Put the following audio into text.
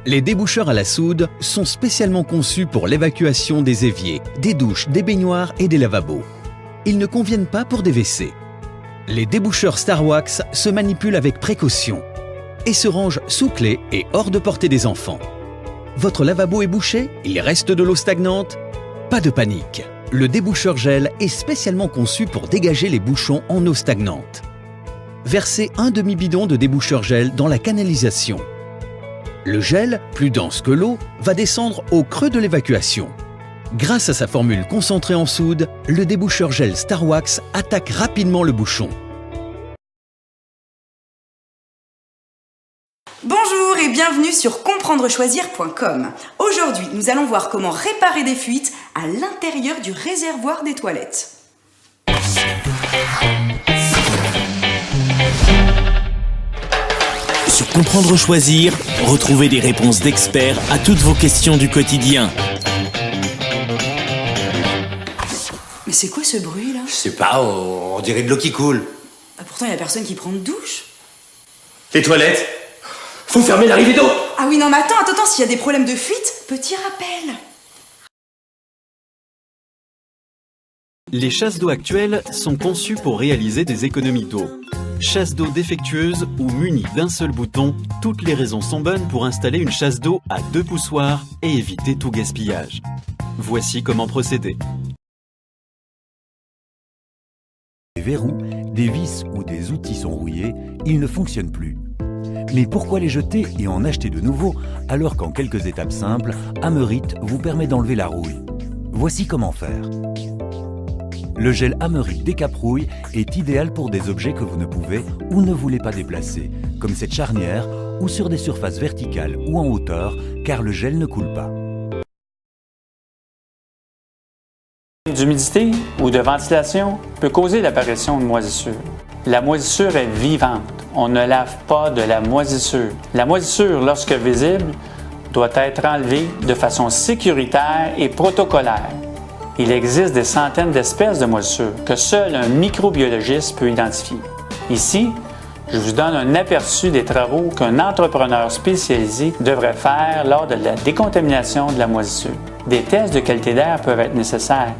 Les déboucheurs à la soude sont spécialement conçus pour l'évacuation des éviers, des douches, des baignoires et des lavabos. Ils ne conviennent pas pour des WC. Les déboucheurs Starwax se manipulent avec précaution et se rangent sous clé et hors de portée des enfants. Votre lavabo est bouché? Il reste de l'eau stagnante? Pas de panique. Le déboucheur gel est spécialement conçu pour dégager les bouchons en eau stagnante. Versez un demi-bidon de déboucheur gel dans la canalisation. Le gel, plus dense que l'eau, va descendre au creux de l'évacuation. Grâce à sa formule concentrée en soude, le déboucheur gel Starwax attaque rapidement le bouchon. Bonjour et bienvenue sur comprendrechoisir.com. Aujourd'hui, nous allons voir comment réparer des fuites à l'intérieur du réservoir des toilettes. Sur Comprendre Choisir, retrouvez des réponses d'experts à toutes vos questions du quotidien. Mais c'est quoi ce bruit là? Je sais pas, on dirait de l'eau qui coule. Pourtant, il n'y a personne qui prend de douche. Les toilettes? Faut fermer l'arrivée d'eau! Ah oui, non, mais attends, s'il y a des problèmes de fuite, petit rappel. Les chasses d'eau actuelles sont conçues pour réaliser des économies d'eau. Chasse d'eau défectueuse ou munie d'un seul bouton, toutes les raisons sont bonnes pour installer une chasse d'eau à 2 poussoirs et éviter tout gaspillage. Voici comment procéder. Des verrous, des vis ou des outils sont rouillés, ils ne fonctionnent plus. Mais pourquoi les jeter et en acheter de nouveaux alors qu'en quelques étapes simples, Amerit vous permet d'enlever la rouille? Voici comment faire. Le gel Amerit Décaprouille est idéal pour des objets que vous ne pouvez ou ne voulez pas déplacer, comme cette charnière ou sur des surfaces verticales ou en hauteur, car le gel ne coule pas. D'humidité ou de ventilation peut causer l'apparition de moisissure. La moisissure est vivante. On ne lave pas de la moisissure. La moisissure, lorsque visible, doit être enlevée de façon sécuritaire et protocolaire. Il existe des centaines d'espèces de moisissures que seul un microbiologiste peut identifier. Ici, je vous donne un aperçu des travaux qu'un entrepreneur spécialisé devrait faire lors de la décontamination de la moisissure. Des tests de qualité d'air peuvent être nécessaires.